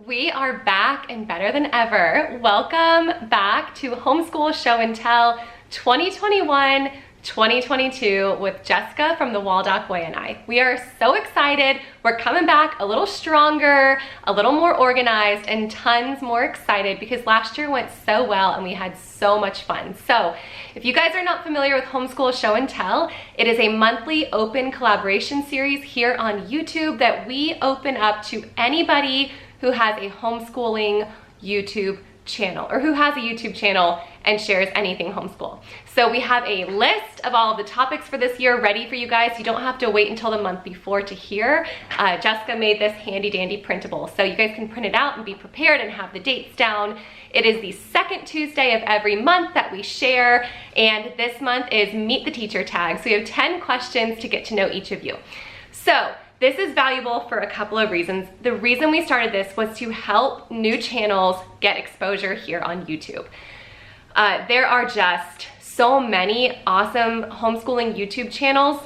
We are back and better than ever. Welcome back to Homeschool Show and Tell 2021-2022 with Jessica from the Waldock Way and I. We are so excited. We're coming back a little stronger, a little more organized, and tons more excited because last year went so well and we had so much fun. So if you guys are not familiar with Homeschool Show and Tell, it is a monthly open collaboration series here on YouTube that we open up to anybody who has a homeschooling YouTube channel or who has a YouTube channel and shares anything homeschool. So we have a list of all of the topics for this year ready for you guys. You don't have to wait until the month before to hear. Jessica made this handy dandy printable so you guys can print it out and be prepared and have the dates down. It is the second Tuesday of every month that we share, and this month is Meet the Teacher tag. So we have 10 questions to get to know each of you. So this is valuable for a couple of reasons. The reason we started this was to help new channels get exposure here on YouTube. There are just so many awesome homeschooling YouTube channels,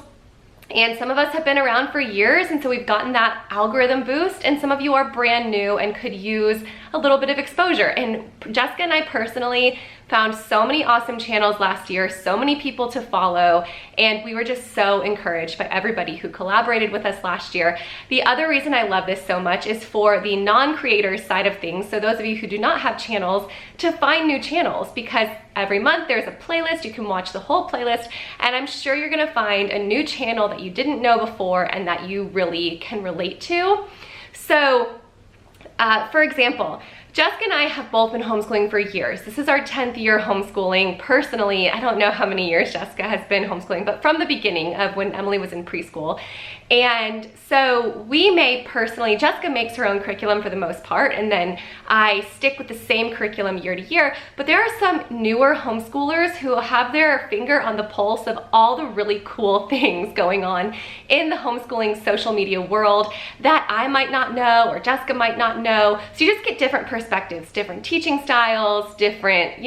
and some of us have been around for years, and so we've gotten that algorithm boost, and some of you are brand new and could use a little bit of exposure. And Jessica and I personally found so many awesome channels last year, so many people to follow, and we were just so encouraged by everybody who collaborated with us last year. The other reason I love this so much is for the non-creators side of things, so those of you who do not have channels, to find new channels, because every month there's a playlist. You can watch the whole playlist, and I'm sure you're gonna find a new channel that you didn't know before and that you really can relate to. So, for example, Jessica and I have both been homeschooling for years. This is our 10th year homeschooling. Personally, I don't know how many years Jessica has been homeschooling, but from the beginning of when Emily was in preschool. And so we may personally, Jessica makes her own curriculum for the most part, and then I stick with the same curriculum year to year. But there are some newer homeschoolers who have their finger on the pulse of all the really cool things going on in the homeschooling social media world that I might not know or Jessica might not know. So you just get different perspectives, different teaching styles, different,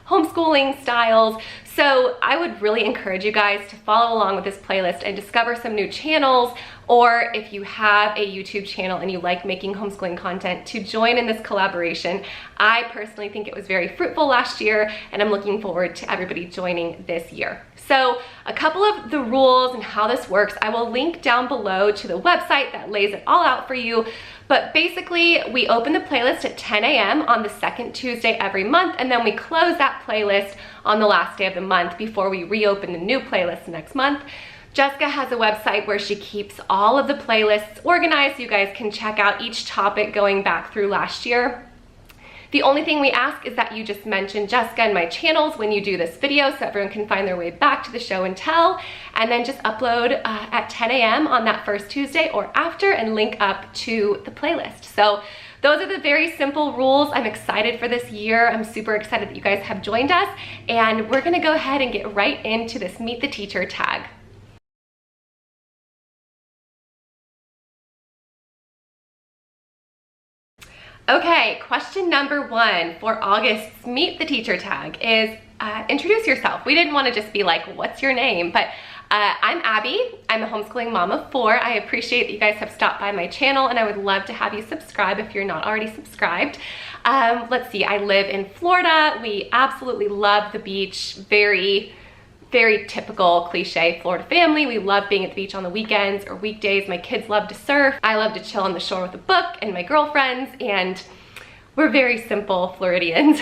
homeschooling styles. So I would really encourage you guys to follow along with this playlist and discover some new channels, or if you have a YouTube channel and you like making homeschooling content, to join in this collaboration. I personally think it was very fruitful last year, and I'm looking forward to everybody joining this year. So a couple of the rules and how this works, I will link down below to the website that lays it all out for you. But basically, we open the playlist at 10 a.m. on the second Tuesday every month, and then we close that playlist on the last day of the month before we reopen the new playlist next month. Jessica has a website where she keeps all of the playlists organized so you guys can check out each topic going back through last year. The only thing we ask is that you just mention Jessica and my channels when you do this video so everyone can find their way back to the show and tell, and then just upload at 10 a.m. on that first Tuesday or after and link up to the playlist. So those are the very simple rules. I'm excited for this year. I'm super excited that you guys have joined us, and we're gonna go ahead and get right into this Meet the Teacher tag. Okay, question number 1 for August's Meet the Teacher tag is introduce yourself. We didn't want to just be like, what's your name? But I'm Abby. I'm a homeschooling mom of 4. I appreciate that you guys have stopped by my channel, and I would love to have you subscribe if you're not already subscribed. Let's see, I live in Florida. We absolutely love the beach. Very typical cliche Florida family. We love being at the beach on the weekends or weekdays. My kids love to surf. I love to chill on the shore with a book and my girlfriends, and we're very simple Floridians.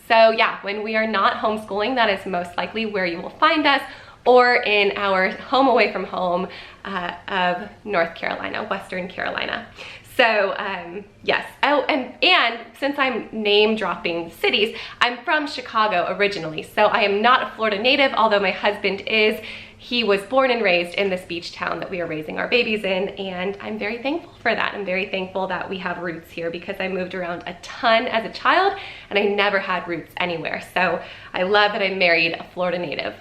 So yeah, when we are not homeschooling, that is most likely where you will find us, or in our home away from home of North Carolina, Western Carolina. So yes, oh, and since I'm name dropping cities, I'm from Chicago originally. So I am not a Florida native, although my husband is. He was born and raised in this beach town that we are raising our babies in, and I'm very thankful for that. I'm very thankful that we have roots here because I moved around a ton as a child and I never had roots anywhere. So I love that I married a Florida native.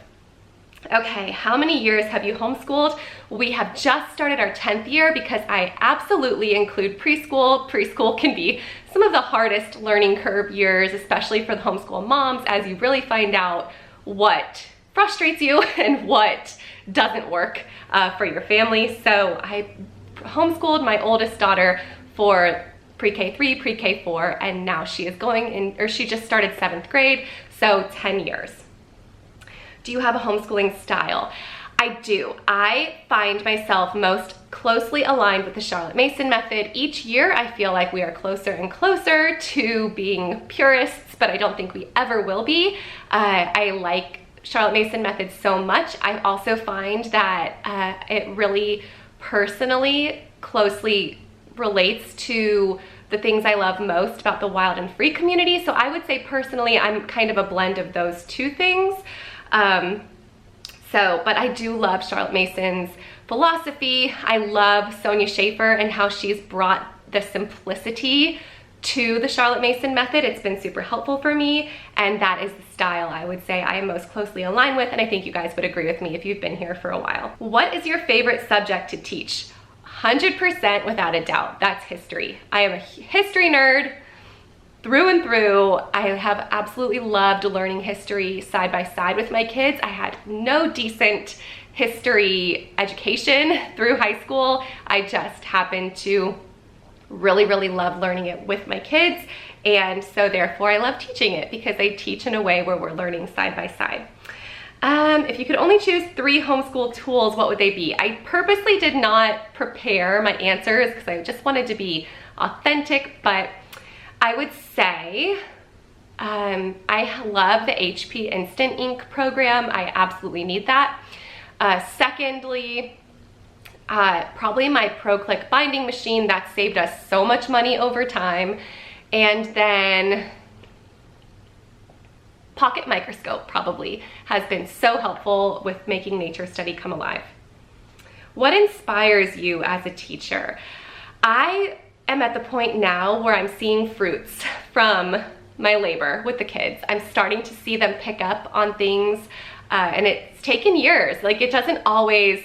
Okay, how many years have you homeschooled? We have just started our 10th year because I absolutely include preschool. Preschool can be some of the hardest learning curve years, especially for the homeschool moms, as you really find out what frustrates you and what doesn't work for your family. So I homeschooled my oldest daughter for pre-K3, pre-K4, and now she is going in, or she just started 7th grade, so 10 years. Do you have a homeschooling style? I do. I find myself most closely aligned with the Charlotte Mason method. Each year I feel like we are closer and closer to being purists, but I don't think we ever will be. I like Charlotte Mason method so much. I also find that it really personally closely relates to the things I love most about the wild and free community. So I would say personally I'm kind of a blend of those two things. But I do love Charlotte Mason's philosophy. I love Sonia Schaefer and how she's brought the simplicity to the Charlotte Mason method. It's been super helpful for me, and that is the style I would say I am most closely aligned with, and I think you guys would agree with me if you've been here for a while. What is your favorite subject to teach? 100% without a doubt, that's history. I am a history nerd through and through. I have absolutely loved learning history side by side with my kids. I had no decent history education through high school. I just happened to really love learning it with my kids, and so therefore I love teaching it because I teach in a way where we're learning side by side. If you could only choose 3 homeschool tools, what would they be? I purposely did not prepare my answers because I just wanted to be authentic, but I would say I love the HP Instant Ink program. I absolutely need that. Secondly, probably my ProClick binding machine. That saved us so much money over time. And then pocket microscope probably has been so helpful with making nature study come alive. What inspires you as a teacher? I am at the point now where I'm seeing fruits from my labor with the kids. I'm starting to see them pick up on things, and it's taken years. Like, it doesn't always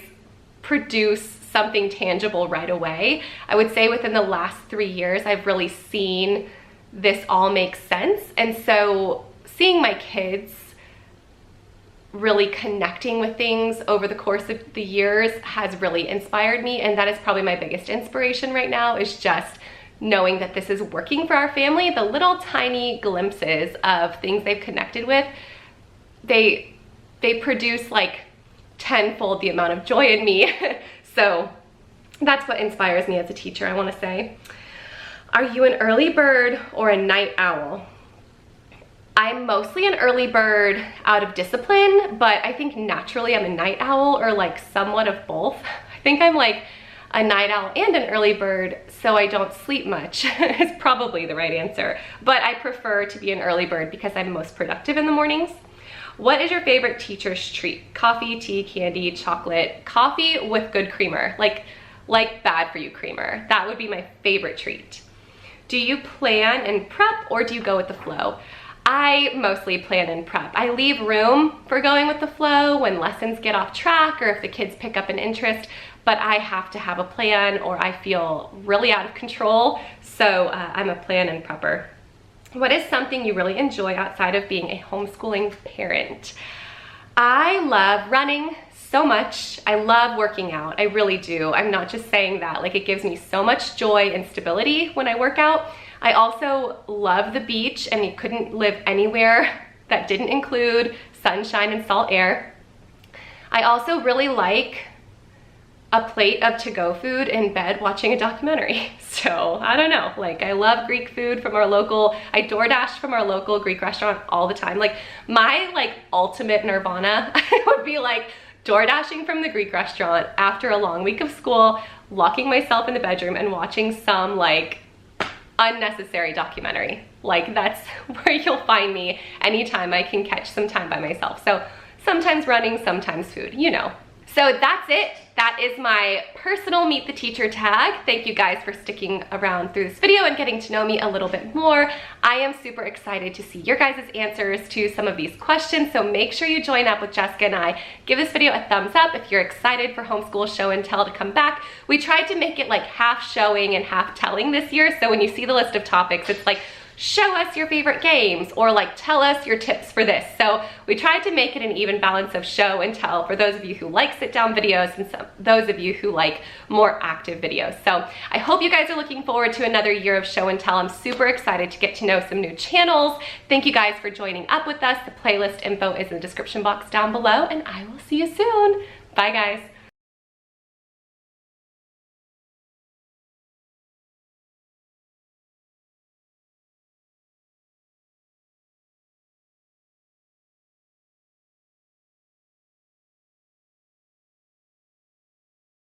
produce something tangible right away. I would say within the last 3 years, I've really seen this all make sense. And so seeing my kids really connecting with things over the course of the years has really inspired me, and that is probably my biggest inspiration right now, is just knowing that this is working for our family. The little tiny glimpses of things they've connected with, they produce like tenfold the amount of joy in me. So that's what inspires me as a teacher, I want to say. Are you an early bird or a night owl? I'm mostly an early bird out of discipline, but I think naturally I'm a night owl, or like somewhat of both. I think I'm like a night owl and an early bird, so I don't sleep much is probably the right answer. But I prefer to be an early bird because I'm most productive in the mornings. What is your favorite teacher's treat? Coffee, tea, candy, chocolate. Coffee with good creamer, like bad for you creamer. That would be my favorite treat. Do you plan and prep, or do you go with the flow? I mostly plan and prep. I leave room for going with the flow when lessons get off track or if the kids pick up an interest, but I have to have a plan or I feel really out of control. So I'm a plan and prepper. What is something you really enjoy outside of being a homeschooling parent? I love running so much. I love working out. I really do. I'm not just saying that. Like, it gives me so much joy and stability when I work out. I also love the beach, and you couldn't live anywhere that didn't include sunshine and salt air. I also really like a plate of to-go food in bed watching a documentary. So I don't know, like, I love Greek food from our local, I DoorDash from our local Greek restaurant all the time. Like, my ultimate nirvana would be like DoorDashing from the Greek restaurant after a long week of school, locking myself in the bedroom and watching some unnecessary documentary. Like, that's where you'll find me anytime I can catch some time by myself. So sometimes running, sometimes food, you know. So that's it. That is my personal Meet the Teacher tag. Thank you guys for sticking around through this video and getting to know me a little bit more. I am super excited to see your guys' answers to some of these questions, so make sure you join up with Jessica and I. Give this video a thumbs up if you're excited for Homeschool Show and Tell to come back. We tried to make it like half showing and half telling this year, so when you see the list of topics, it's like show us your favorite games, or like tell us your tips for this. So we tried to make it an even balance of show and tell for those of you who like sit down videos and those of you who like more active videos. So I hope you guys are looking forward to another year of show and tell. I'm super excited to get to know some new channels. Thank you guys for joining up with us. The playlist info is in the description box down below, and I will see you soon. Bye guys.